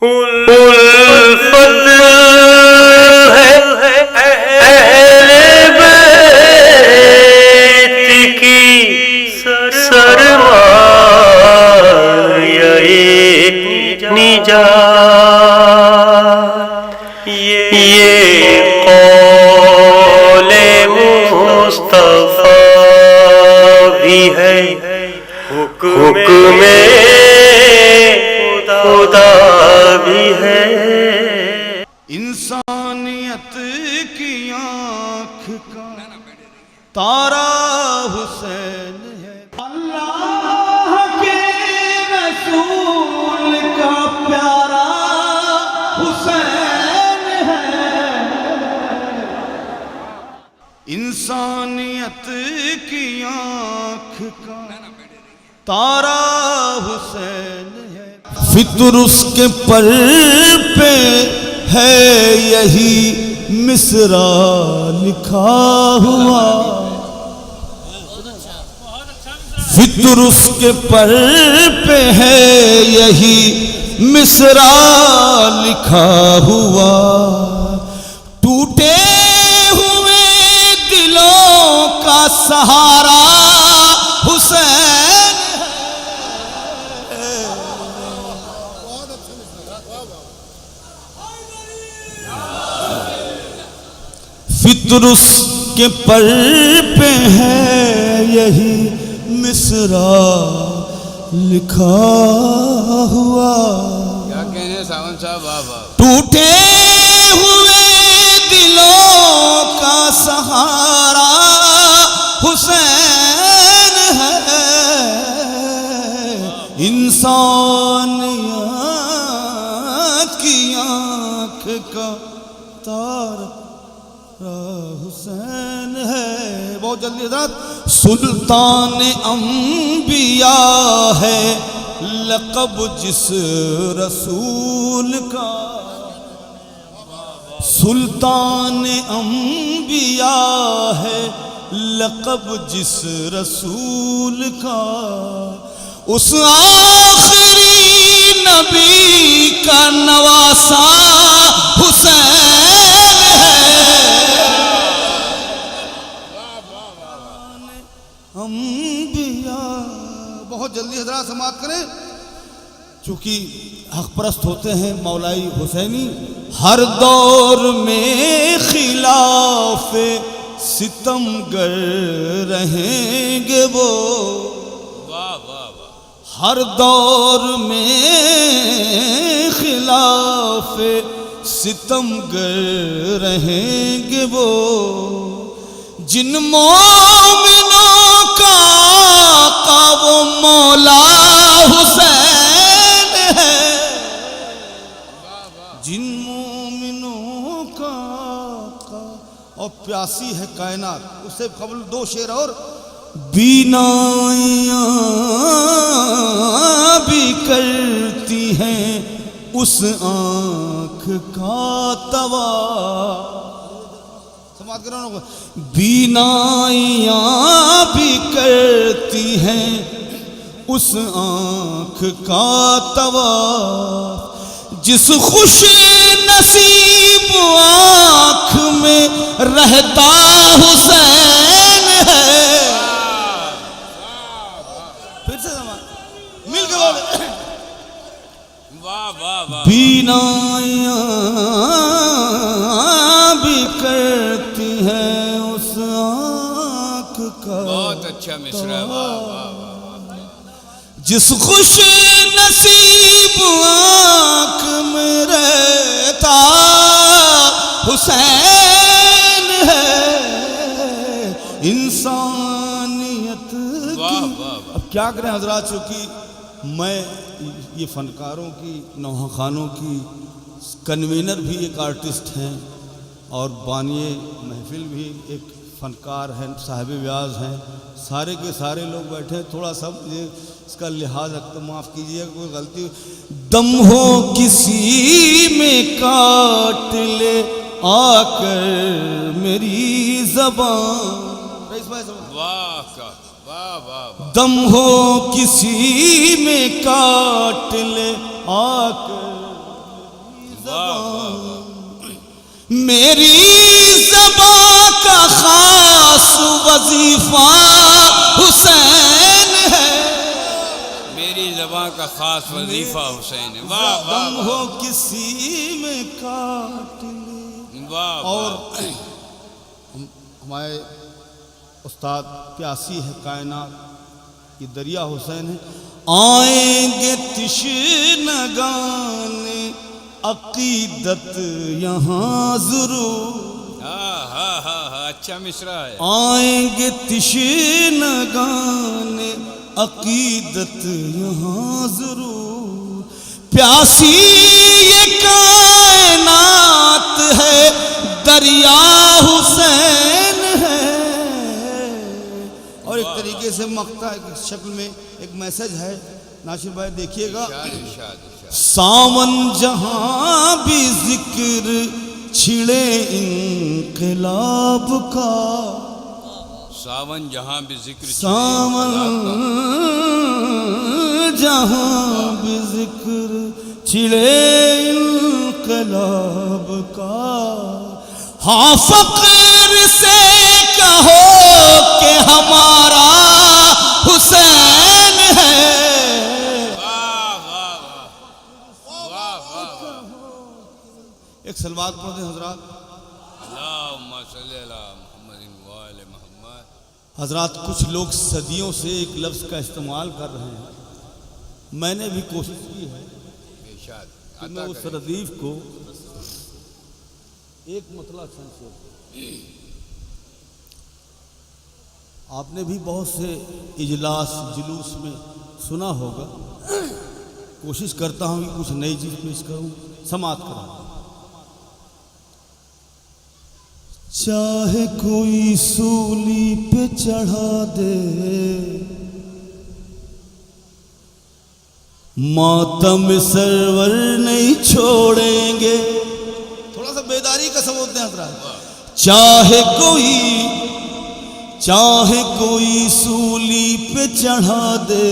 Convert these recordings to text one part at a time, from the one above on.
الفت ہے اہل بیت کی سرمایہ نجات، یہ قول مصطفیٰ بھی ہے، حکم خدا بھی ہے۔ انسانیت کی آنکھ کا تارا حسین ہے، اللہ کے رسول کا پیارا حسین ہے۔ انسانیت کی آنکھ کا تارا حسین ہے، فطر اس کے پر پہ ہے یہی مصرع لکھا ہوا، فطر اس کے پر پہ ہے یہی مصرع لکھا ہوا، ٹوٹے ہوئے دلوں کا سہارا حسین ہے۔ فطر اس کے پر پہ ہے یہی مصرع لکھا ہوا، کیا کہنے ساون صاحب؟ ٹوٹے ہوئے دلوں کا سہارا حسین ہے، انسانیت کی آنکھ کا تارا حسین ہے۔ بہت جلدی حضرات، سلطان انبیاء ہے لقب جس رسول کا، سلطان انبیاء ہے لقب جس رسول کا، اس آخری نبی کا نواسا حسین ہے۔ انبیاء، بہت جلدی حضرات سماعت کریں، چونکہ حق پرست ہوتے ہیں مولائی حسینی، ہر دور میں خلاف ستم گر رہیں گے وہ، ہر دور میں خلاف ستم گر رہیں گے وہ، جن مومنوں کا آقا وہ مولا حسین ہے، جن مومنوں کا آقا، اور پیاسی ہے کائنات، اس سے قبل دو شعر اور، بینائیاں بھی کرتی ہیں اس آنکھ کا توا، سماعت کرو نا، بینائیاں بھی کرتی ہیں اس آنکھ کا توا، جس خوش نصیب آنکھ میں رہتا حسین ہے۔ پھر سے سماعت مل کے بولے، بینائیاں بھی کرتی ہیں اس آنکھ کا، بہت اچھا مصرع، جس خوش نصیب آنکھ میں رہتا حسین ہے، انسانیت کی۔ اب کیا کریں حضرات، چونکہ میں یہ فنکاروں کی، نوحہ خانوں کی کنوینر بھی ایک آرٹسٹ ہیں، اور بانی محفل بھی ایک فنکار ہیں، صاحب ویاز ہیں، سارے کے سارے لوگ بیٹھے ہیں، تھوڑا سا اس کا لحاظ رکھتے، معاف کیجیے کوئی غلطی، دم ہو کسی میں کاٹ لے آ کر میری زبان، دم ہو کسی میں کاٹ لے آ کر میری زبان کا خاص وظیفہ حسین ہے، میری زبان کا خاص وظیفہ حسین ہے۔ واہ واہ دم ہو کسی میں کاٹ لے۔ واہ اور واہ۔ ہمارے استاد پیاسی ہے کائنات، یہ دریا حسین ہے۔ آئیں گے تشنگان عقیدت یہاں ضرور، ہاں ہاں ہاں ہاں، اچھا مصرع ہے۔ آئیں گے تشنگان عقیدت یہاں ضرور، پیاسی یہ کائنات ہے، دریا حسین ہے۔ اور ایک طریقے سے مقطع کی شکل میں ایک میسج ہے، ناصر بھائی دیکھیے گا۔ ارشاد ارشاد ارشاد۔ ساون جہاں بھی ذکر چھڑے انقلاب کا، ساون جہاں بھی ذکر چھڑے ساون جہاں بھی ذکر چھڑے انقلاب کا، ہاں فقر سے کہو کہ ہمارا حسین ہے۔ واہ واہ واہ واہ واہ۔ ایک سلوات پڑھ دیں حضرات۔ اللہم صلی علی محمد و آل محمد۔ حضرات کچھ لوگ صدیوں سے ایک لفظ کا استعمال کر رہے ہیں، میں نے بھی کوشش کی ہے ارشاد کہ میں عطا اس کریں۔ ردیف کو ایک مطلع سنسے۔ آپ نے بھی بہت سے اجلاس جلوس میں سنا ہوگا، کوشش کرتا ہوں کہ کچھ نئی چیز پیش کروں، سماعت کروں۔ چاہے کوئی سولی پہ چڑھا دے، ماتم سرور نہیں چھوڑیں گے۔ تھوڑا سا بیداری کا ثبوت دیں حضرات۔ چاہے کوئی سولی پہ چڑھا دے،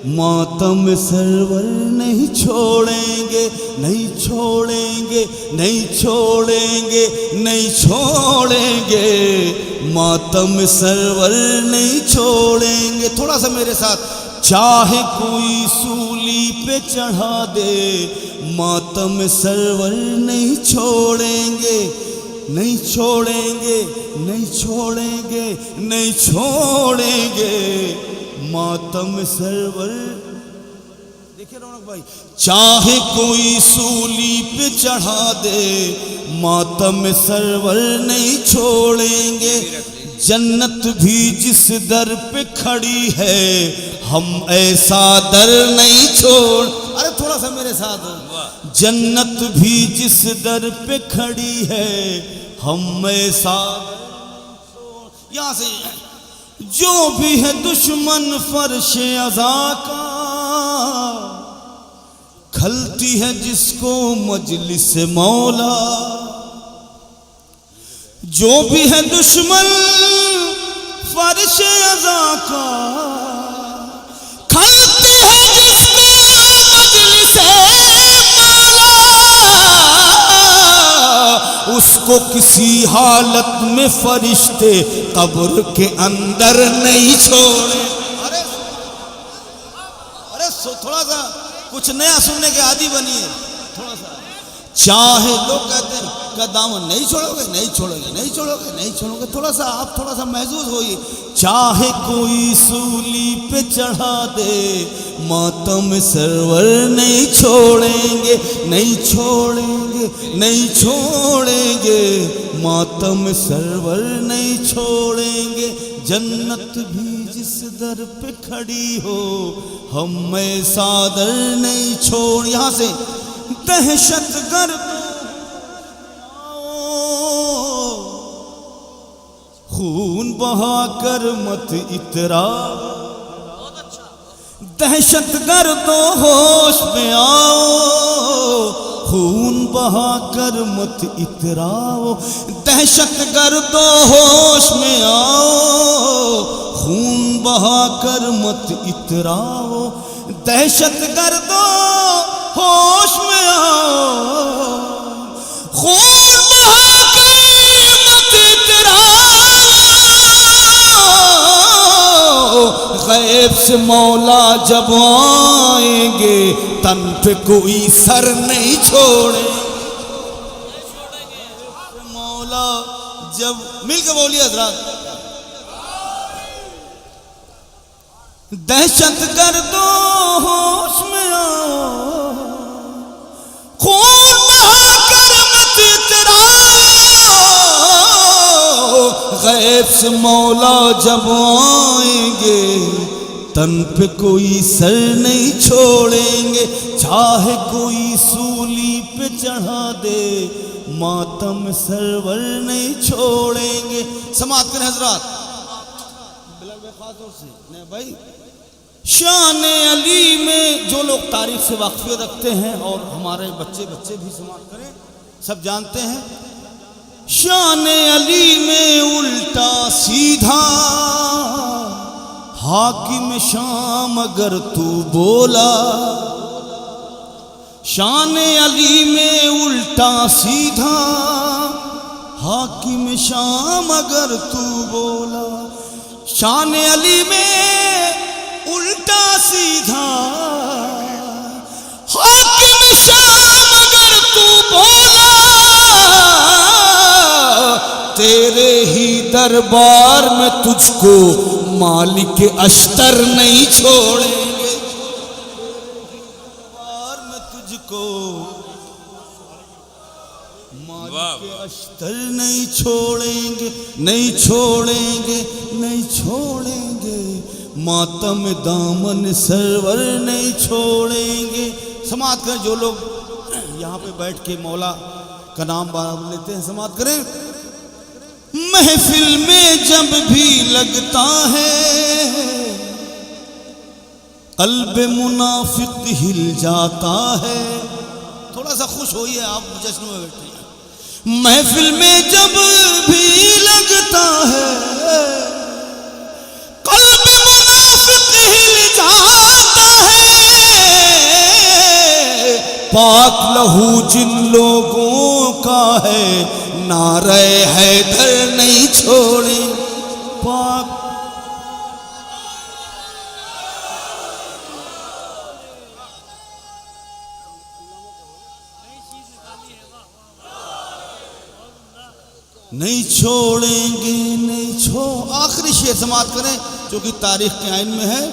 ماتم سرور نہیں چھوڑیں گے، نہیں چھوڑیں گے، نہیں چھوڑیں گے، نہیں چھوڑیں گے، ماتم سرور نہیں چھوڑیں گے۔ تھوڑا سا میرے ساتھ۔ چاہے کوئی سولی پہ چڑھا دے، ماتم سرور نہیں چھوڑیں گے، نہیں چھوڑیں گے، نہیں چھوڑیں گے، نہیں چھوڑیں گے، ماتم سرور۔ دیکھیں رونق بھائی، چاہے کوئی سولی پہ چڑھا دے، ماتم سرور نہیں چھوڑیں گے، جنت بھی جس در پہ کھڑی ہے، ہم ایسا در نہیں چھوڑ۔ ارے تھوڑا سا میرے ساتھ ہو۔ جنت بھی جس در پہ کھڑی ہے، ہم ایسا یہاں سے۔ جو بھی ہے دشمن فرش عزا کا، کھلتی ہے جس کو مجلس مولا۔ جو بھی ہے دشمن فرش عزا کا، کھلتی ہے جس کو مجلس مولا، اس کو کسی حالت میں فرشتے قبر کے اندر نہیں چھوڑے۔ ارے تھوڑا سا کچھ نیا سننے کے عادی بنیے تھوڑا سا۔ چاہے لوگ کہتے ہیں کہ دامن نہیں چھوڑو گے، نہیں چھوڑو گے، نہیں چھوڑو گے، نہیں چھوڑو گے، تھوڑا سا آپ تھوڑا سا محظوظ ہوئیے۔ چاہے کوئی سولی پہ چڑھا دے، ماتم سرور نہیں چھوڑیں گے، نہیں چھوڑیں گے، نہیں چھوڑیں گے، ماتم سرور نہیں چھوڑیں گے، جنت بھی جس در پہ کھڑی ہو، ہم ایسا در نہیں چھوڑ۔ یہاں سے دہشت گرد خون بہا کر مت اترا، دہشت گرد ہوش میں آؤ، خون بہا کر مت اتراؤ، دہشت گرد ہوش میں آؤ، خون بہا کر مت اتراؤ، دہشت گرد ہوش میں آؤ، خون سے مولا جب آئیں گے تن پہ کوئی سر نہیں چھوڑیں مولا جب مل کے بولیے حضرات دہشت گردو ہوش میں آؤ خون بہا کر مت اتراؤ غیب سے مولا جب آئیں گے تن پہ کوئی سر نہیں چھوڑیں گے چاہے کوئی سولی پہ چڑھا دے ماتم سرور نہیں چھوڑیں گے سماعت کریں حضرات بلال بھائی خاص طور سے نہیں بھائی شان علی میں جو لوگ تاریخ سے واقفیت رکھتے ہیں اور ہمارے بچے بھی سماعت کریں سب جانتے ہیں شان علی میں الٹا سیدھا حاکم شام اگر تو بولا شان علی میں الٹا سیدھا حاکم شام اگر تو بولا شان علی میں الٹا سیدھا حاکم شام اگر تو بولا تیرے ہی دربار میں تجھ کو مالک اشتر نہیں چھوڑیں گے دربار میں تجھ کو مالک اشتر نہیں چھوڑیں گے نہیں چھوڑیں گے نہیں چھوڑیں گے ماتم دامن سرور نہیں چھوڑیں گے سماعت کریں جو لوگ یہاں پہ بیٹھ کے مولا کا نام بار لیتے ہیں سماعت کریں محفل میں جب بھی لگتا ہے قلب منافق ہل جاتا ہے تھوڑا سا خوش ہوئیے آپ جشن میں بیٹھے ہیں محفل میں جب بھی لگتا ہے قلب منافق ہل جاتا ہے پاک لہو جن لوگوں کا ہے نعرہ حیدر نہیں چھوڑیں پاک نہیں چھوڑیں گے نہیں آخری شعر سماعت کریں جو کہ تاریخ کے آئین میں ہے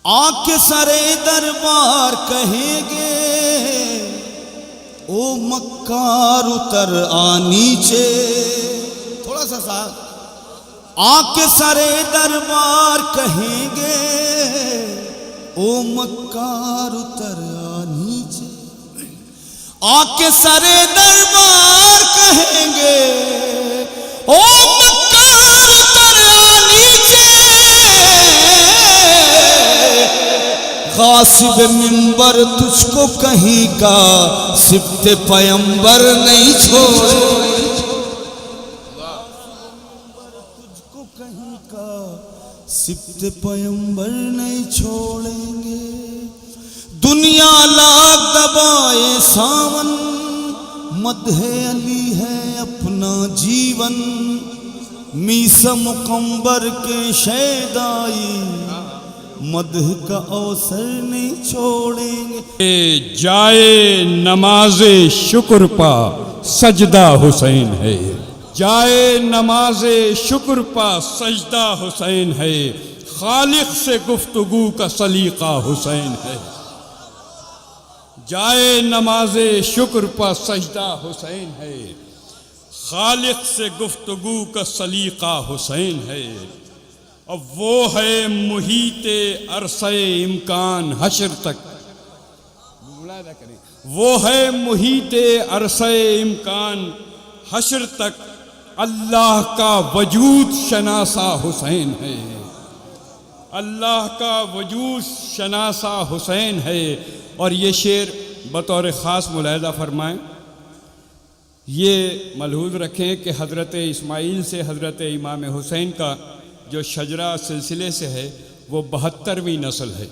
آنکھ کے سرے دربار کہیں گے او مکار اتر آ نیچے تھوڑا سا ساتھ آنکھ کے سرے دربار کہیں گے او مکار اتر آ نیچے آنکھ کے سرے دربار کہیں گے او مکار اتر آ نیچے غاصب منبر تجھ کو کہیں کا سبت پیمبر نہیں چھوڑے تجھ کو کہیں کا سبت پیمبر نہیں چھوڑیں گے دنیا لاکھ دبائے ساون مدح علی ہے اپنا جیون میسا مقمبر کے شیدائی مدح کا اوسر نہیں چھوڑیں گے جائے نماز شکر پا سجدہ حسین ہے جائے نماز شکر پا سجدہ حسین ہے خالق سے گفتگو کا سلیقہ حسین ہے جائے نماز شکر پا سجدہ حسین ہے خالق سے گفتگو کا سلیقہ حسین ہے اب وہ ہے محیط عرصہ امکان حشر تک وہ ہے محیط عرصہ امکان حشر تک اللہ کا وجود شناسہ حسین ہے اللہ کا وجود شناسہ حسین ہے اور یہ شعر بطور خاص ملاحظہ فرمائیں یہ ملحوظ رکھیں کہ حضرت اسماعیل سے حضرت امام حسین کا جو شجرہ سلسلے سے ہے وہ 72ویں نسل ہے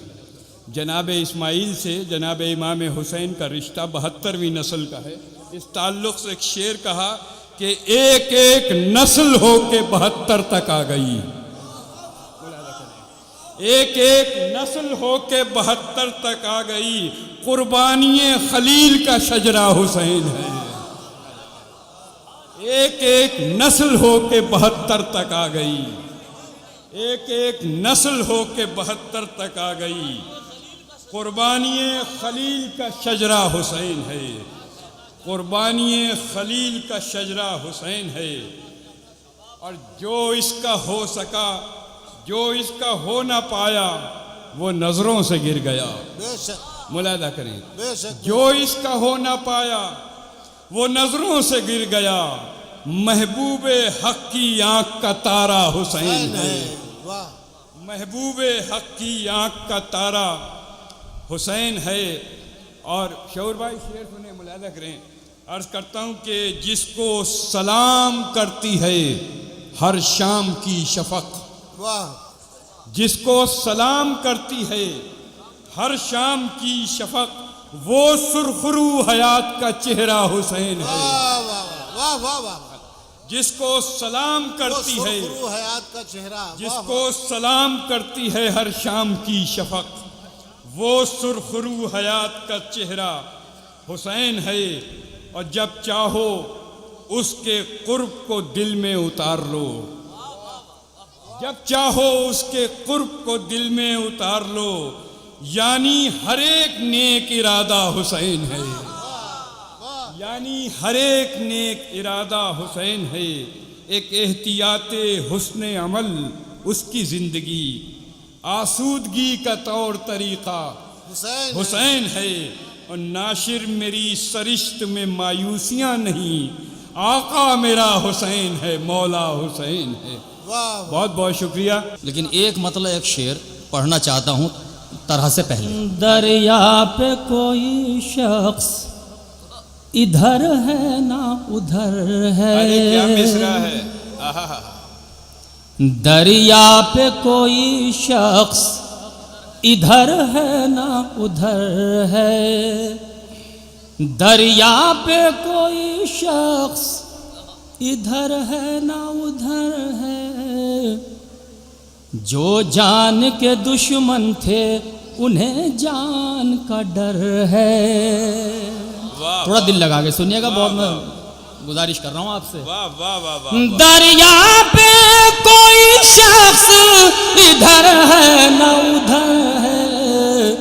جناب اسماعیل سے جناب امام حسین کا رشتہ 72ویں نسل کا ہے اس تعلق سے ایک شعر کہا کہ ایک ایک نسل ہو کے 72 تک آ گئی ایک ایک نسل ہو کے 72 تک آ گئی، قربانی خلیل کا شجرہ حسین ہے۔ ایک ایک نسل ہو کے 72 تک آ گئی، ایک ایک نسل ہو کے 72 تک آ گئی، قربانی خلیل کا شجرہ حسین ہے، قربانی خلیل کا شجرہ حسین ہے۔ اور جو اس کا ہو سکا، جو اس کا ہو نہ پایا، وہ نظروں سے گر گیا۔ بے شک ملاحظہ کریں، بے شک جو اس کا ہو نہ پایا وہ نظروں سے گر گیا۔ محبوب حق کی آنکھ کا تارا حسین ہے، واہ محبوب حق کی آنکھ کا تارا حسین ہے۔ اور شعور بھائی شعر سنیں، ملاحظہ کریں۔ عرض کرتا ہوں کہ جس کو سلام کرتی ہے ہر شام کی شفق، واہ جس کو سلام کرتی ہے ہر شام کی شفق، وہ سرخرو حیات کا چہرہ حسین ہے۔ واہ واہ واہ واہ واہ، جس کو سلام کرتی ہے، سرخرو حیات کا چہرہ، جس واہ کو سلام کرتی ہے ہر شام کی شفق، وہ سرخرو حیات کا چہرہ حسین ہے۔ اور جب چاہو اس کے قرب کو دل میں اتار لو، جب چاہو اس کے قرب کو دل میں اتار لو، یعنی ہر ایک نیک ارادہ حسین ہے، یعنی ہر ایک نیک ارادہ حسین ہے۔ ایک احتیاط حسن عمل اس کی زندگی، آسودگی کا طور طریقہ حسین حسین ہے۔ اور ناشر میری سرشت میں مایوسیاں نہیں، آقا میرا حسین ہے، مولا حسین ہے۔ واہ بہت بہت شکریہ۔ لیکن ایک مطلب ایک شعر پڑھنا چاہتا ہوں طرح سے پہلے۔ دریا پہ کوئی شخص ادھر ہے نہ ادھر ارے کیا ہے، مصرع ہے، آہا، دریا پہ کوئی شخص ادھر ہے نہ ادھر ہے، دریا پہ کوئی شخص ادھر ہے نہ ادھر ہے، جو جان کے دشمن تھے انہیں جان کا ڈر ہے۔ تھوڑا دل لگا کے سنیے گا، بہت میں گزارش کر رہا ہوں آپ سے۔ واہ واہ واہ واہ، دریا پہ کوئی شخص ادھر ہے نہ ادھر ہے،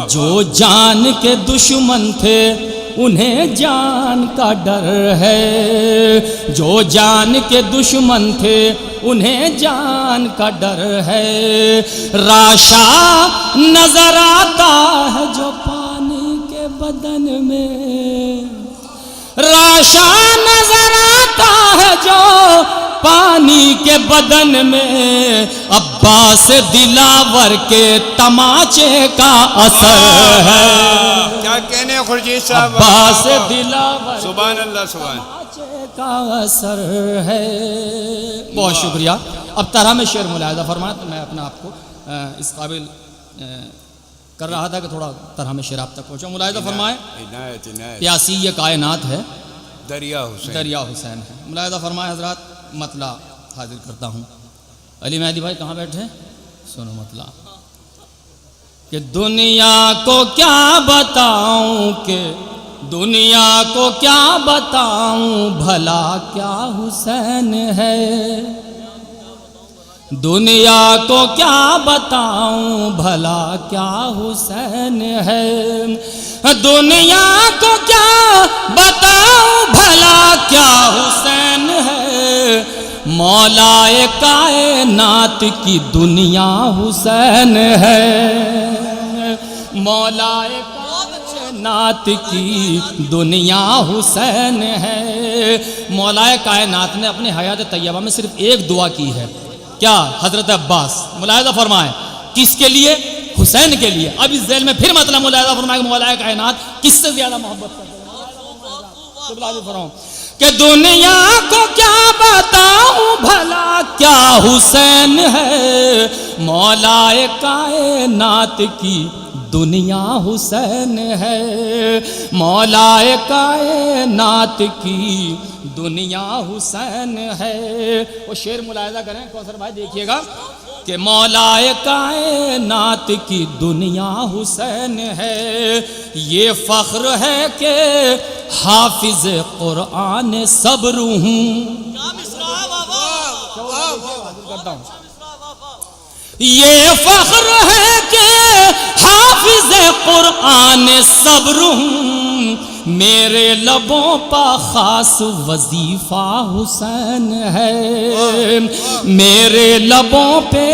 جو جان کے دشمن تھے انہیں جان کا ڈر ہے، جو جان کے دشمن تھے انہیں جان کا ڈر ہے۔ راشا نظر آتا ہے جو پانی کے بدن میں، راشا نظر آتا ہے جو پانی کے بدن میں، عباس دلاور کے تماچے کا اثر ہے، کیا کہنے خورشید صاحب، عباس دلاور سبحان اللہ سبحان۔ تماچے کا اثر ہے۔ بہت شکریہ۔ اب طرح میں شعر ملاحظہ فرمایا تو میں اپنا آپ کو اس قابل کر رہا تھا کہ تھوڑا طرح میں شعر آپ تک پہنچا۔ ملاحظہ فرمائیں، عنایت عنایت، پیاسی یہ کائنات ہے، دریا حسین، دریا حسین ہے۔ ملاحظہ فرمائے حضرات، مطلع حاضر کرتا ہوں۔ علی مہدی بھائی کہاں بیٹھے؟ سنو مطلع کہ دنیا کو کیا بتاؤں، کہ دنیا کو کیا بتاؤں بھلا کیا حسین ہے، دنیا کو کیا بتاؤں بھلا کیا حسین ہے، دنیا کو کیا بتاؤں بھلا کیا حسین ہے، مولا کائنات کی دنیا حسین ہے، مولا کائنات کی دنیا حسین ہے۔ مولا کائنات نے اپنے حیات طیبہ میں صرف ایک دعا کی ہے، کیا؟ حضرت عباس۔ ملاحظہ فرمائیں، کس کے لیے؟ حسین کے لیے۔ اب اس ذیل میں پھر مطلب ملاحظہ فرمائیں کہ مولا کائنات کس سے زیادہ محبت کرتے ہیں؟ ملاحظہ فرمائیں کہ دنیا کو کیا بتاؤں بھلا کیا حسین ہے، مولا کائنات کی دنیا حسین ہے، مولا کائنات کی دنیا حسین ہے۔ وہ شعر ملاحظہ کریں کوثر بھائی، دیکھیے گا کہ مولا کائنات کی دنیا حسین ہے، یہ فخر ہے کہ حافظ قرآن صبر ہوں، یہ فخر ہے کہ حافظ قرآن صبر ہوں، میرے لبوں پہ خاص وظیفہ حسین ہے، میرے لبوں پہ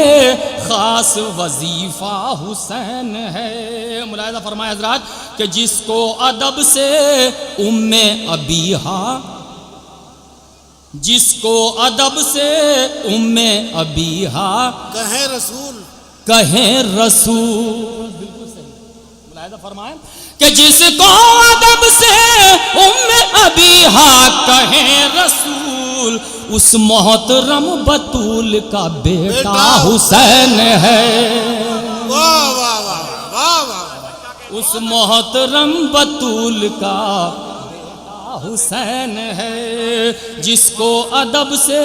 خاص وظیفہ حسین ہے۔ ملاحظہ فرمائے حضرات کہ جس کو ادب سے ام ابیہا، جس کو ادب سے ام ابیہا کہیں رسول، کہیں رسول، بالکل صحیح، ملاحظہ فرمائیں کہ جس کو ادب سے ام ابیہا کہیں رسول، اس محترم بطول کا بیٹا حسین ہے، واہ واہ واہ واہ واہ، اس محترم بطول کا حسین ہے، جس کو ادب سے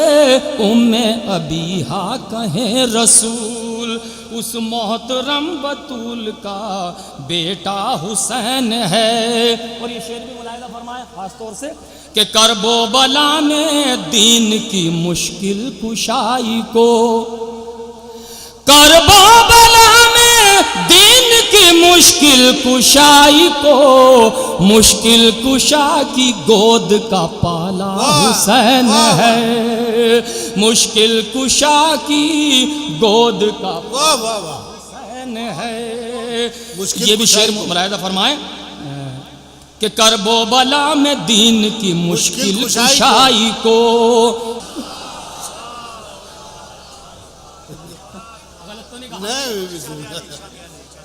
ام ابیہا کہیں رسول، اس محترم بطول کا بیٹا حسین ہے۔ اور یہ شعر بھی ملاحظہ فرمائے خاص طور سے کہ کرب و بلا میں دین کی مشکل کشائی کو، کرب و بلا میں دین کی مشکل کشائی کو، مشکل کشا کی گود کا پالا حسین ہے، مشکل کشا کی گود کا واہ واہ واہ، حسین ہے۔ مشکل یہ بھی شعر کشائی کو۔ ملاحظہ فرمائیں کہ کرب و بلا میں دین کی مشکل کشائی کو،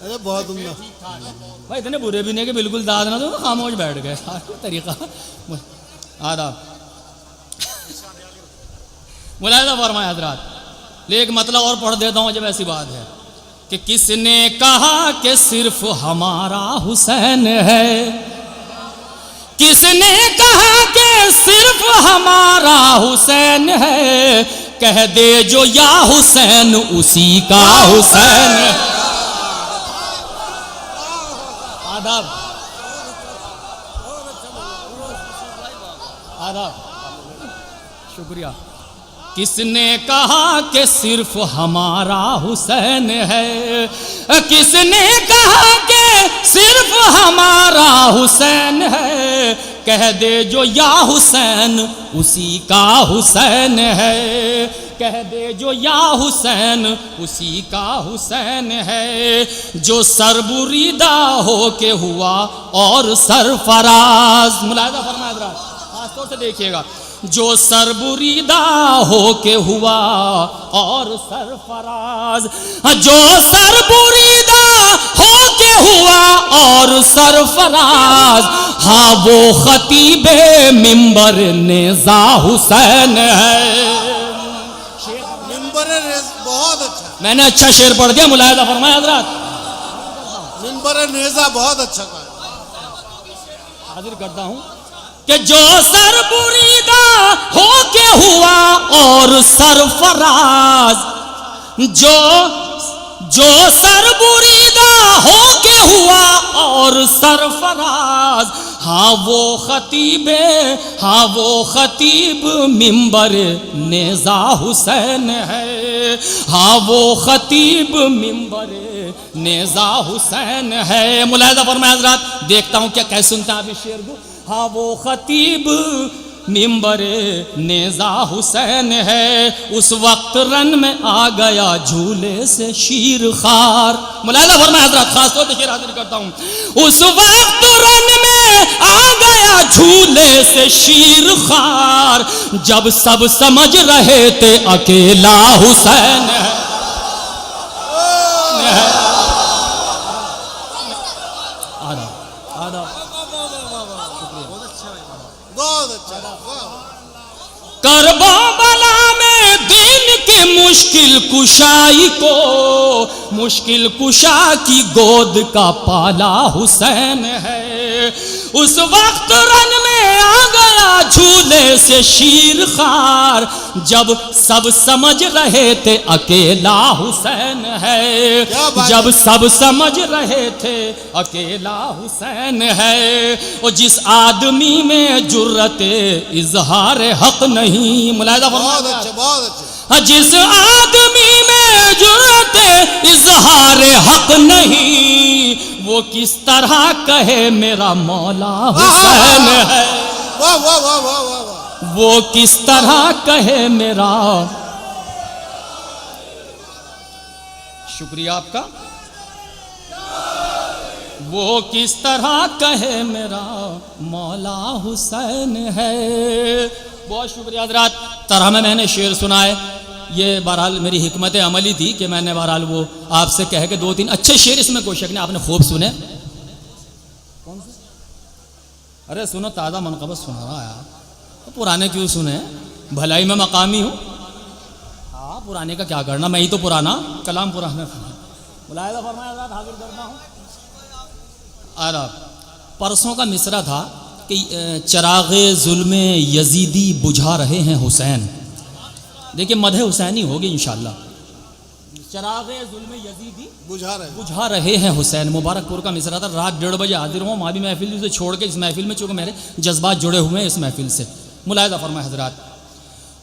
ارے بہت عمدہ بھائی اتنے برے بھی نہیں کہ بالکل داد نہ دو، خاموش بیٹھ گئے، طریقہ آداب۔ ملاحظہ فرمائے حضرات، ایک مطلب اور پڑھ دیتا ہوں جب ایسی بات ہے کہ کس نے کہا کہ صرف ہمارا حسین ہے، کس نے کہا کہ صرف ہمارا حسین ہے، کہہ دے جو یا حسین اسی کا حسین ہے۔ آداب آداب، شکریہ۔ کس نے کہا کہ صرف ہمارا حسین ہے، کس نے کہا کہ صرف ہمارا حسین ہے، کہہ دے جو یا حسین اسی کا حسین ہے، کہہ دے جو یا حسین اسی کا حسین ہے، جو سر بریدہ ہو کے ہوا اور سرفراز۔ ملاحظہ فرمائے حضرات، خاص طور سے دیکھیے گا، جو سر بریدہ ہو کے ہوا اور سرفراز، جو سر بریدہ ہو کے ہوا اور سرفراز، ہاں وہ خطیب منبر نیزہ حسین ہے۔ ممبر بہت اچھا، میں نے اچھا شعر پڑھ دیا، ملاحظہ فرمائے حضرات، ممبر نیزہ بہت اچھا کہا۔ حاضر کرتا ہوں کہ جو سر بریدہ ہو کے ہوا اور سرفراز، جو سر بریدہ ہو کے ہوا اور سرفراز، ہاں وہ خطیب منبر نیزہ حسین ہے، ہاں وہ خطیب منبر نیزہ حسین ہے۔ ملاحظہ فرمائے حضرات، دیکھتا ہوں کیا کہہ سنتا آپ اس شعر کو، ہاں وہ خطیب منبر نیزہ حسین ہے، اس وقت رن میں آ گیا جھولے سے شیر خار۔ ملاحظہ فرمائے حضرات، خاص طور سے شعر حاضر کرتا ہوں، اس وقت رن میں آ گیا جھولے سے شیر خار، جب سب سمجھ رہے تھے اکیلا حسین ہے۔ کرب و بلا میں دین کی مشکل کشائی کو مشکل کشا کی گود کا پالا حسین ہے، اس وقت رن میں آ گیا جھولے سے شیر خوار، جب سب سمجھ رہے تھے اکیلا حسین ہے، جب سب سمجھ رہے تھے اکیلا حسین ہے، اور جس آدمی میں جرت اظہار حق نہیں، ملاحظہ بہت فرمائے، اچھا بہت اچھا. جس آدمی میں جرت اظہار حق نہیں، وہ کس طرح کہے میرا مولا حسین ہے، واہ واہ واہ واہ واہ واہ. وہ کس طرح کہے میرا. شکریہ آپ کا. وہ کس طرح کہے میرا مولا حسین ہے. بہت شکریہ حضرات. ترہم میں نے شعر سنا ہے، یہ بہرحال میری حکمت عملی تھی کہ میں نے بہرحال وہ آپ سے کہہ کے 2-3 اچھے شعر اس میں کوشش نے آپ نے خوب سنے. کون سے؟ ارے سنو، تازہ منقبت سنا رہا یار، پرانے کیوں سنے؟ بھلائی میں مقامی ہوں. ہاں پرانے کا کیا کرنا، میں ہی تو پرانا، کلام پرانا. ملاحظہ فرمایا حضرات، حاضر کرتا ہوں. پرسوں کا مصرع تھا کہ چراغ ظلم یزیدی بجھا رہے ہیں حسین. دیکھیں مدح حسینی ہوگی انشاءاللہ. چراغ ظلم یزیدی بجھا رہے ہیں حسین. مبارک پور کا مصرع تھا. رات 1:30 بجے حاضر ہوں. مابی محفل سے چھوڑ کے اس محفل میں، چونکہ میرے جذبات جڑے ہوئے ہیں اس محفل سے. ملاحظہ فرمائے حضرات.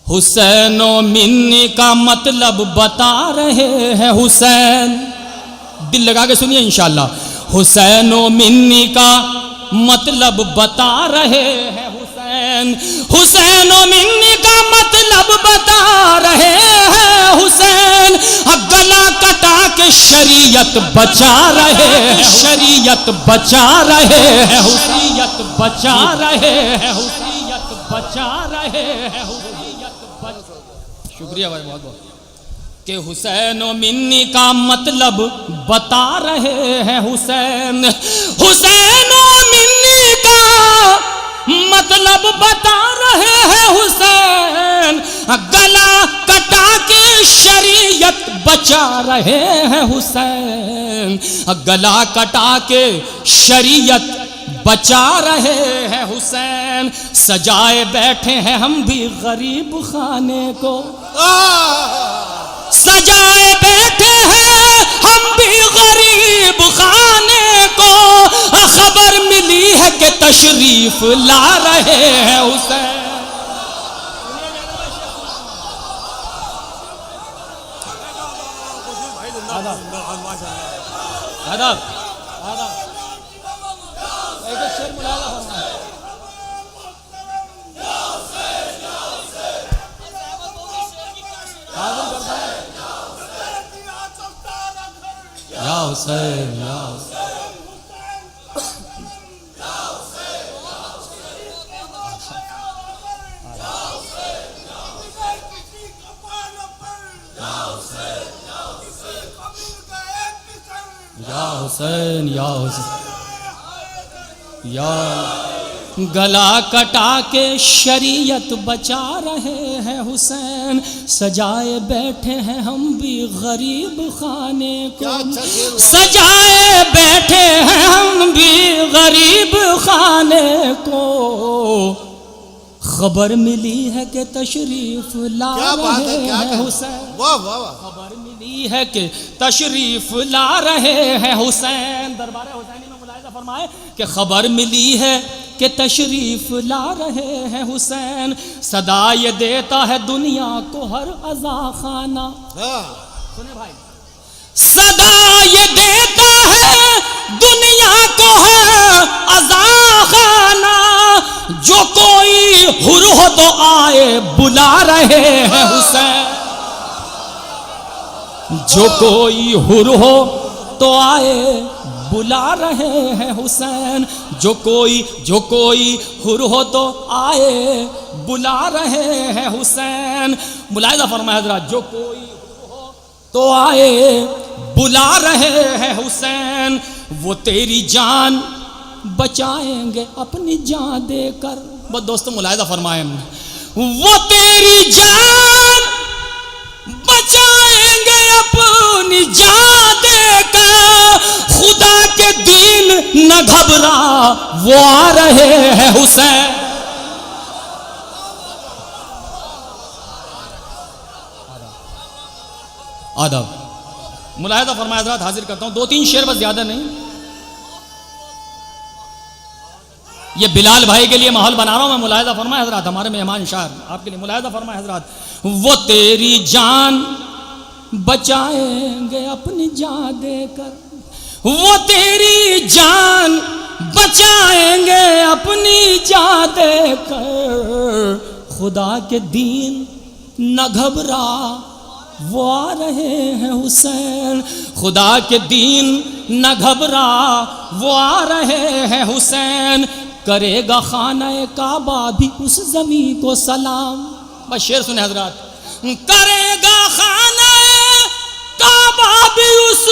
حسین و منی کا مطلب بتا رہے ہیں حسین. دل لگا کے سنیے انشاءاللہ. حسین و منی کا مطلب بتا رہے ہیں حسین. حسین و منی کا مطلب بتا رہے ہیں حسین. گلا کٹا کے شریعت بچا رہے ہیں، شریعت بچا رہے ہیں، حسیت بچا رہے ہیں، حسیت بچا رہے ہیں، حسیت بچا. شکریہ بھائی بہت بہت. کہ حسین و منی کا مطلب بتا رہے ہیں حسین. حسین و منی کا مطلب بتا رہے ہیں حسین. گلا کٹا کے شریعت بچا رہے ہیں حسین. گلا کٹا کے شریعت بچا رہے ہیں حسین. سجائے بیٹھے ہیں ہم بھی غریب خانے کو، سجائے بیٹھے ہیں ہم بھی غریب خانے کو. خبر ملی ہے کہ تشریف لا رہے ہیں حسین. یا حسین یا حسین. یا حسین یا حسین یا. گلا کٹا کے شریعت بچا رہے ہیں حسین. سجائے بیٹھے ہیں ہم بھی غریب خانے کو، سجائے بیٹھے ہیں ہم بھی غریب خانے کو. خبر ملی ہے کہ تشریف لا رہے ہیں حسین. خبر ملی ہے کہ تشریف لا رہے ہیں حسین. دربار حسینی میں ملاحظہ فرمائے کہ خبر ملی ہے کہ تشریف لا رہے ہیں حسین. صدا یہ دیتا ہے دنیا کو ہر عزا خانہ. سنیں بھائی، صدا یہ دیتا ہے دنیا کو ہر عزا خانہ. جو کوئی حر ہو تو آئے بلا رہے ہیں حسین. جو کوئی حر ہو تو آئے بلا رہے ہیں حسین. جو کوئی حر ہو تو آئے بلا رہے ہیں حسین. ملاحظہ فرمائے حضرات. جو کوئی حر ہو تو آئے بلا رہے ہیں حسین. وہ تیری جان بچائیں گے اپنی جان دے کر. بس دوستو ملاحظہ فرمائیں. وہ تیری جان بچائیں اپنی جان دے کر خدا کے دین نہ گھبرا وہ آ رہے ہیں حسین. آداب ملاحظہ فرمائے حضرات. حاضر کرتا ہوں 2-3 شعر بس، زیادہ نہیں. یہ بلال بھائی کے لیے ماحول بنا رہا ہوں میں. ملاحظہ فرمائے حضرات، ہمارے مہمان شاعر آپ کے لیے ملاحظہ فرمائے حضرات. وہ تیری جان بچائیں گے اپنی جان دے کر، وہ تیری جان بچائیں گے اپنی جان دے کر، خدا کے دین نہ گھبرا وہ آ رہے ہیں حسین. خدا کے دین نہ گھبرا وہ آ رہے ہیں حسین. کرے گا خانہ کعبہ بھی اس زمین کو سلام. بس شعر سنیں حضرات. کرے گا خانہ کعبہ بھی اس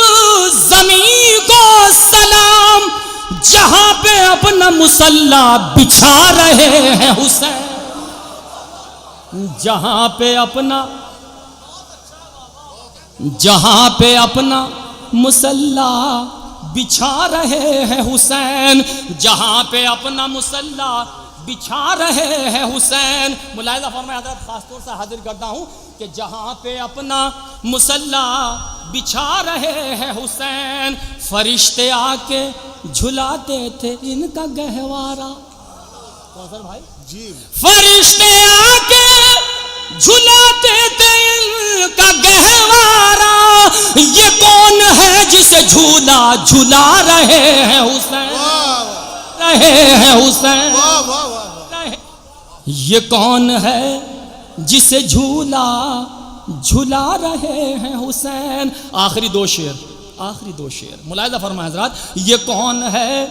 زمین کو سلام، جہاں پہ اپنا مصلی بچھا رہے ہیں حسین. جہاں پہ اپنا مصلی بچھا رہے ہیں حسین. جہاں پہ اپنا مصلی بچھا رہے ہیں حسین. ملاحظہ فرمائے حضرت، خاص طور سے حاضر کرتا ہوں کہ جہاں پہ اپنا مصلی بچھا رہے ہیں حسین، فرشتے آ کے جھلاتے تھے ان کا گہوارہ. کوثر بھائی جی، فرشتے آ کے جھلاتے تھے ان کا گہوارہ. یہ کون ہے جسے جھولا جھلا رہے ہیں حسین، رہے ہیں حسین. یہ کون ہے جسے جھولا جھلا رہے ہیں حسین. آخری دو شعر ملاحظہ فرمائے حضرات. یہ کون ہے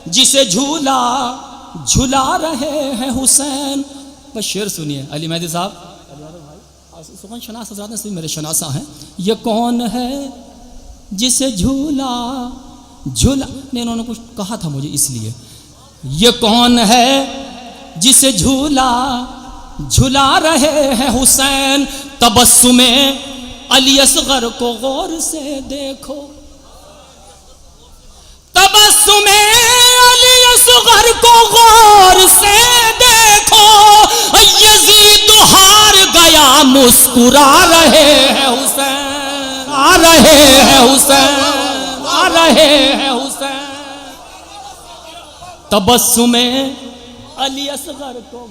جسے جھولا جھلا رہے ہیں حسین. بس شعر سنیے. علی مہدی صاحب سخن شناس حضرات نے میرے شناسہ ہیں. یہ کون ہے جسے جھولا نہیں، انہوں نے کچھ کہا تھا مجھے اس لیے. یہ کون ہے جسے جھولا جھلا رہے ہیں حسین. تبسم علی اصغر کو غور سے دیکھو، تبسم علی اصغر کو غور سے دیکھو. یزید ہار گیا مسکرا رہے ہیں حسین، آ رہے ہیں حسین، آ رہے ہیں حسین. تبسم علی اصغر کو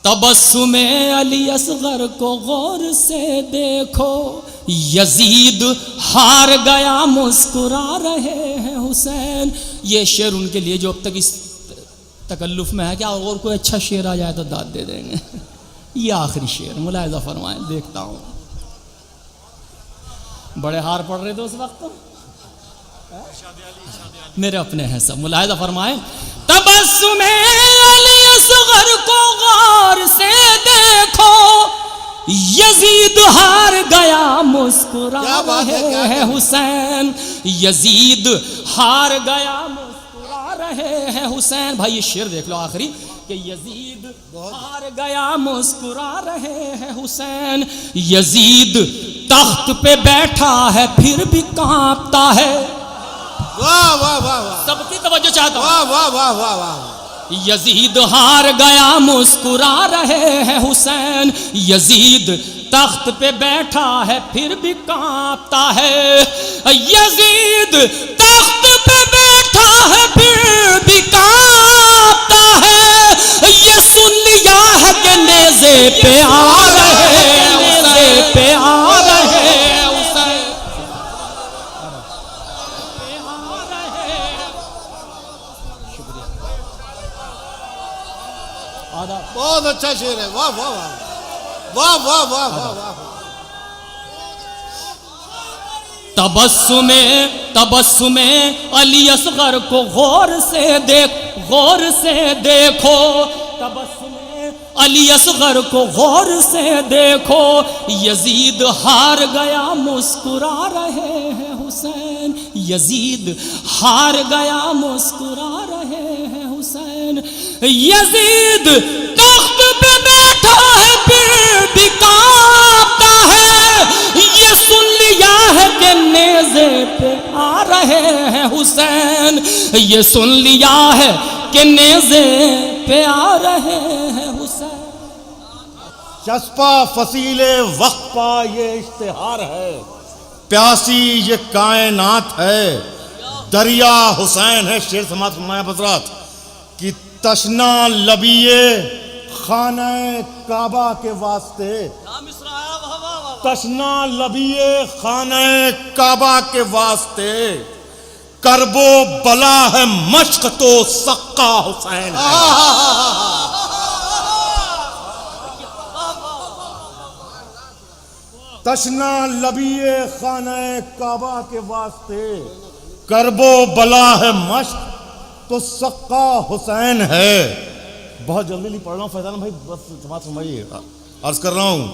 تبسم علی اصغر کو غور سے دیکھو. یزید ہار گیا مسکرا رہے ہیں حسین. یہ شعر ان کے لیے جو اب تک اس تکلف میں ہے. کیا اور کوئی اچھا شعر آ جائے تو داد دے دیں گے. یہ آخری شعر ملاحظہ فرمائیں. دیکھتا ہوں بڑے ہار پڑ رہے تھے اس وقت، میرے اپنے ہیں سب. ملاحظہ فرمائیں. تبسم علی اصغر کو غور سے دیکھو، یزید ہار گیا مسکرا رہے ہیں حسین. یزید ہار گیا مسکرا رہے ہیں حسین. بھائی یہ شعر دیکھ لو آخری کہ یزید ہار گیا مسکرا رہے ہیں حسین. یزید تخت پہ بیٹھا ہے پھر بھی کانپتا ہے. واہ واہ واہ واہ، سب کی توجہ چاہتا ہوں. واہ واہ واہ واہ واہ. یزید ہار گیا مسکرا رہے ہیں حسین. یزید تخت پہ بیٹھا ہے پھر بھی کانپتا ہے. یزید تخت پہ بیٹھا ہے پھر بھی کانپتا ہے. یہ سن لیا ہے کہ نیزے پہ آ رہے ہیں، نیزے پہ آ رہے ہیں. بہت اچھا شعر ہے. واہ واہ واہ واہ واہ واہ واہ. تبسم علی اصغر کو غور سے دیکھو. تبسم علی اصغر کو غور سے دیکھو. یزید ہار گیا مسکرا رہے ہیں حسین. یزید ہار گیا مسکرا رہے ہیں حسین. یزید تخت پہ بیٹھا ہے پھر بھی کانپتا ہے. یہ سن پہ آ رہے ہیں حسین، یہ سن لیا ہے کہ نیزے پہ آ رہے ہیں حسین۔ چسپا فصیل وقت پا یہ اشتہار ہے، پیاسی یہ کائنات ہے، دریا حسین ہے۔ شعر سماعت فرمایا حضرات کہ تشنا لبیے خانہ کعبہ کے واسطے، تشنا لبیے خانہ کعبہ کے واسطے، کرب و بلا ہے مشق تو سقا حسین ہے۔ تشنا لبیے خانہ کعبہ کے واسطے، کرب و بلا ہے مشق تو سقا حسین ہے۔ بہت جلدی نہیں پڑھ رہا ہوں فیضان بھائی، بس جماعت فرمائیے۔ عرض کر رہا ہوں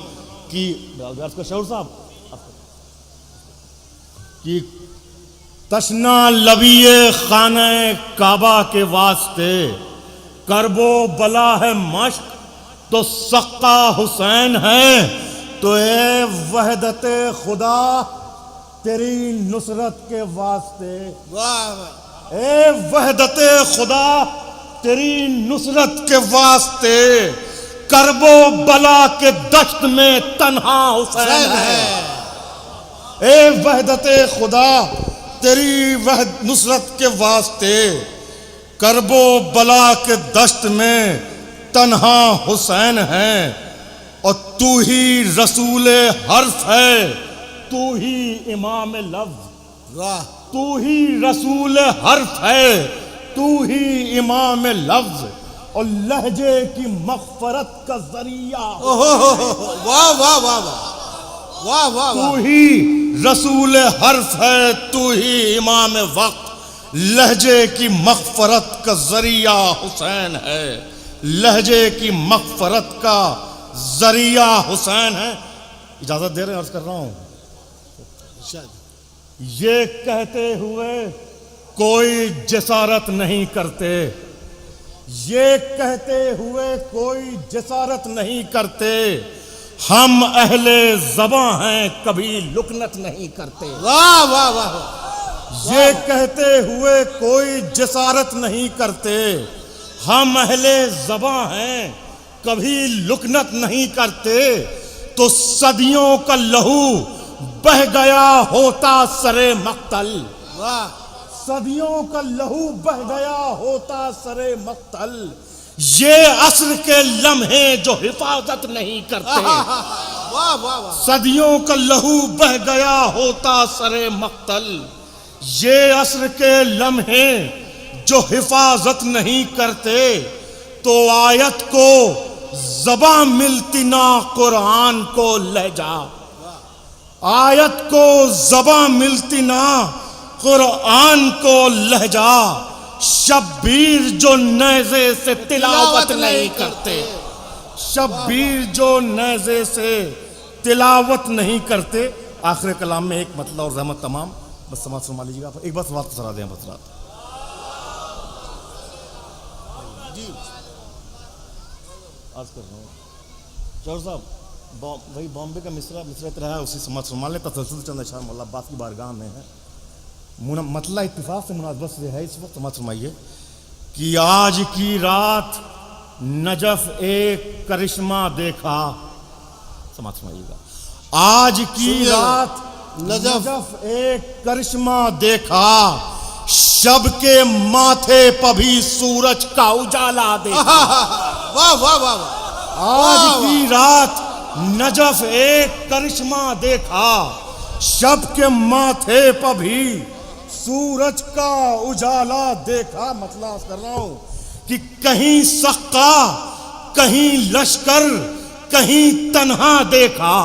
کہ عرض کر شعور صاحب کہ تشنا لبیے خانہ کعبہ کے واسطے، کرب و بلا ہے مشق تو سقا حسین ہے۔ تو اے وحدت خدا تیری نصرت کے واسطے، اے وحدت خدا تیری نصرت کے واسطے، کرب و بلا کے دشت میں تنہا حسین ہے۔ اے وحدت خدا تیری نصرت کے واسطے، کرب و بلا کے دشت میں تنہا حسین ہے۔ اور تو ہی رسول حرف ہے، تو ہی امام لفظ، تو ہی رسول حرف ہے، تو ہی امام لفظ، اور لہجے کی مغفرت کا ذریعہ، واہ واہ واہ واہ واہ، تو ہی رسول حرف ہے، تو ہی امام وقت، لہجے کی مغفرت کا ذریعہ حسین ہے، لہجے کی مغفرت کا ذریعہ حسین ہے۔ اجازت دے رہے ہیں، عرض کر رہا ہوں۔ یہ کہتے ہوئے کوئی جسارت نہیں کرتے، یہ کہتے ہوئے کوئی جسارت نہیں کرتے، ہم اہل زباں ہیں کبھی لکنت نہیں کرتے۔ واہ واہ واہ، یہ کہتے ہوئے کوئی جسارت نہیں کرتے، ہم اہل زباں ہیں کبھی لکنت نہیں کرتے۔ تو صدیوں کا لہو بہ گیا ہوتا سرے مقتل، صدیوں کا لہو بہ گیا ہوتا سرے مقتل، یہ عصر کے لمحے جو حفاظت نہیں کرتے، صدیوں کا لہو بہ گیا ہوتا سرے مقتل، یہ عصر کے لمحے جو حفاظت نہیں کرتے۔ تو آیت کو زباں ملتی نہ قرآن کو لہجہ، آیت کو زباں ملتی نہ قرآن کو لہجہ، شبیر جو نیزے سے تلاوت نہیں کرتے، شبیر جو نیزے سے تلاوت نہیں کرتے۔ آخر کلام میں ایک مطلب اور رحمت تمام، بس سماعت فرما لیجیے گا، ایک بات سماعت سنا دیں بس رات۔ عرض کر رہا ہوں شور صاحب، وہی بامبے کا مصرع ہے، اسی سماعت فرما لیں۔ تسلسل چند اشعار مولا عباس کی بارگاہ میں ہے، مطلع اتفاق سے مناسبت سے ہے اس وقت، سماعت فرمائیے کہ آج کی رات نجف ایک کرشمہ دیکھا، سماعت فرمائیے گا، آج کی رات نجف ایک کرشمہ دیکھا، شب کے ماتھے پہ بھی سورج کا اجالا دیکھا۔ واہ واہ واہ، آج کی رات نجف ایک کرشمہ دیکھا، شب کے ماتھے پہ بھی سورج کا اجالا دیکھا۔ مطلب کر رہا ہوں کہ کہیں سقا کہیں لشکر کہیں تنہا دیکھا،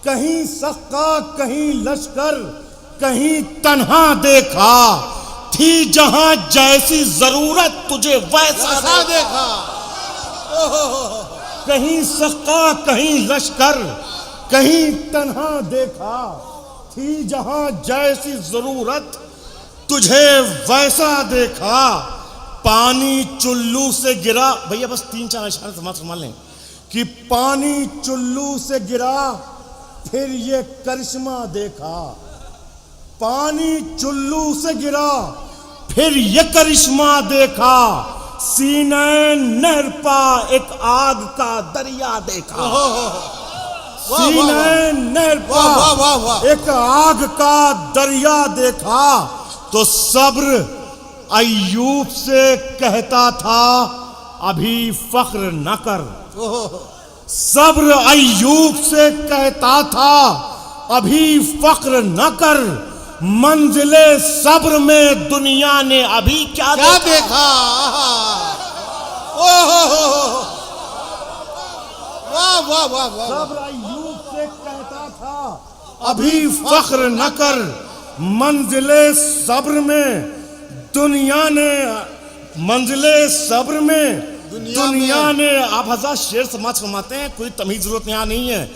کہیں سقا کہیں لشکر کہیں تنہا دیکھا، تھی جہاں جیسی ضرورت تجھے ویسا دیکھا، کہیں سقا کہیں لشکر کہیں تنہا دیکھا، تھی جہاں جیسی ضرورت تجھے ویسا دیکھا، پانی چلو سے گرا، بھیا بس 3-4 اشعار سماعت فرما لیں کہ پانی چلو سے گرا پھر یہ کرشمہ دیکھا، پانی چلو سے گرا پھر یہ کرشمہ دیکھا سینہ نہر پا ایک آگ کا دریا دیکھا سینہ نہر پا ایک آگ کا دریا دیکھا تو صبر ایوب سے کہتا تھا ابھی فخر نہ کر صبر ایوب سے کہتا تھا ابھی فخر نہ کر منزل صبر میں دنیا نے ابھی کیا دیکھا صبر ایوب سے کہتا تھا ابھی فخر نہ کر منزل صبر میں دنیا نے منزل صبر میں دنیا نے آپ حضرات شعر سماعت فرماتے ہیں کوئی تمیز ضرورت یہاں نہیں ہے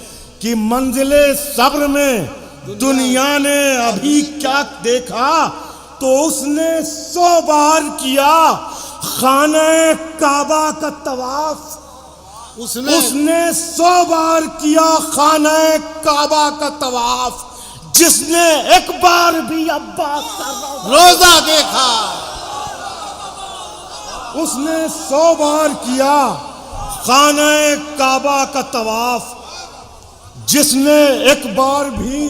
کہ منزل صبر میں دنیا نے ابھی کیا دیکھا تو اس نے 100 بار کیا خانہ کعبہ کا طواف اس نے 100 بار کیا خانہ کعبہ کا طواف جس نے ایک بار بھی عباس کا روزہ دیکھا اس نے 100 بار کیا خانہ کعبہ کا طواف جس نے ایک بار بھی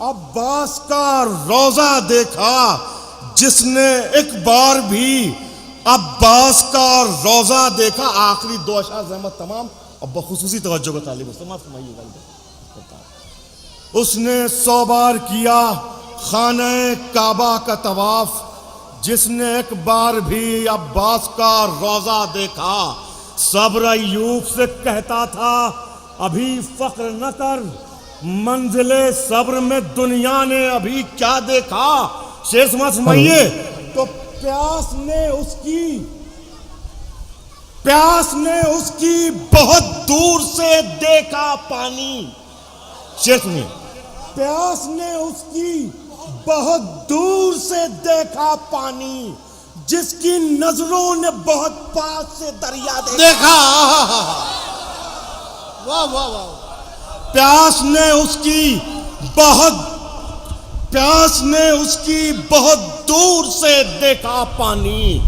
عباس کا روزہ دیکھا جس نے ایک بار بھی عباس کا روزہ دیکھا آخری 2 اشعار زحمت تمام اور بخصوصی توجہ کا طالب استعمال فرمائیے گا اس نے 100 بار کیا خانہ کعبہ کا طواف جس نے ایک بار بھی عباس کا روزہ دیکھا صبر ایوب سے کہتا تھا ابھی فخر نہ کر منزل صبر میں دنیا نے ابھی کیا دیکھا شعر سمجھئے تو پیاس نے اس کی بہت دور سے دیکھا پانی شعر سنیے پیاس نے اس کی بہت دور سے دیکھا پانی جس کی نظروں نے بہت پاس سے دریا دیکھا پیاس نے اس کی بہت دور سے دیکھا پانی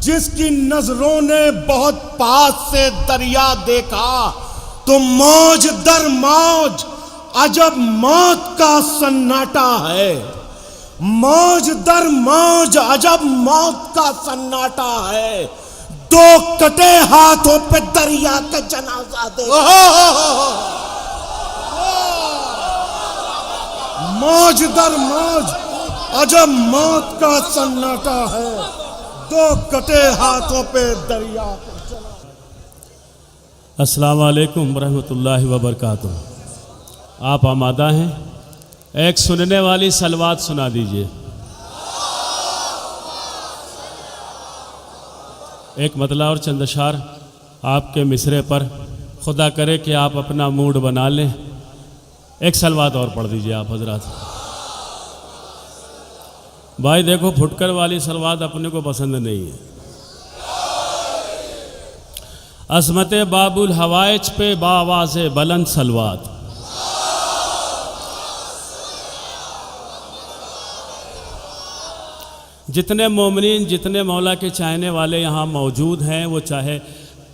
جس کی نظروں نے بہت پاس سے دریا دیکھا تو موج در موج عجب موت کا سناٹا ہے موج در موج عجب موت کا سناٹا ہے 2 کٹے ہاتھوں پہ دریا کا جنازہ دیکھا موج در موج عجب موت کا سناٹا ہے 2 کٹے ہاتھوں پہ دریا کا جنازہ السلام علیکم ورحمۃ اللہ وبرکاتہ آپ آمادہ ہیں ایک سننے والی صلوات سنا دیجئے ایک مطلع اور چند اشعار آپ کے مصرعے پر خدا کرے کہ آپ اپنا موڈ بنا لیں ایک صلوات اور پڑھ دیجئے آپ حضرات بھائی دیکھو پھٹکر والی صلوات اپنے کو پسند نہیں ہے عظمت باب الحوائج پہ بآواز بلند صلوات جتنے مومنین جتنے مولا کے چاہنے والے یہاں موجود ہیں وہ چاہے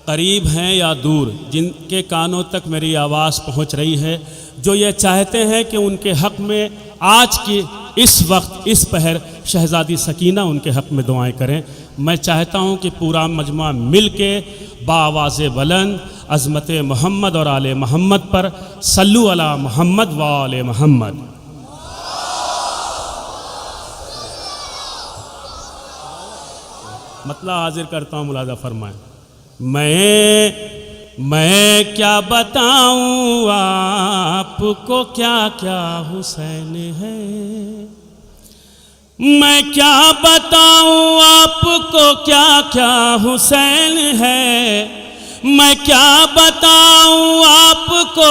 قریب ہیں یا دور جن کے کانوں تک میری آواز پہنچ رہی ہے جو یہ چاہتے ہیں کہ ان کے حق میں آج کی اس وقت اس پہر شہزادی سکینہ ان کے حق میں دعائیں کریں میں چاہتا ہوں کہ پورا مجمع مل کے بآواز بلند عظمت محمد اور آل محمد پر صلو علی محمد و آل محمد مطلع حاضر کرتا ہوں ملاحظہ فرمائیں میں کیا بتاؤں آپ کو کیا کیا حسین ہے میں کیا بتاؤں آپ کو کیا کیا حسین ہے میں کیا بتاؤں آپ کو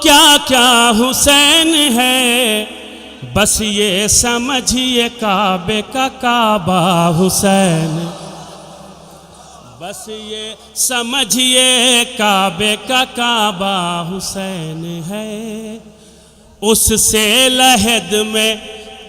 کیا کیا حسین ہے بس یہ سمجھیے کعبے کا کعبہ حسین بس یہ سمجھیے کعبے کا کعبہ حسین ہے اس سے لحد میں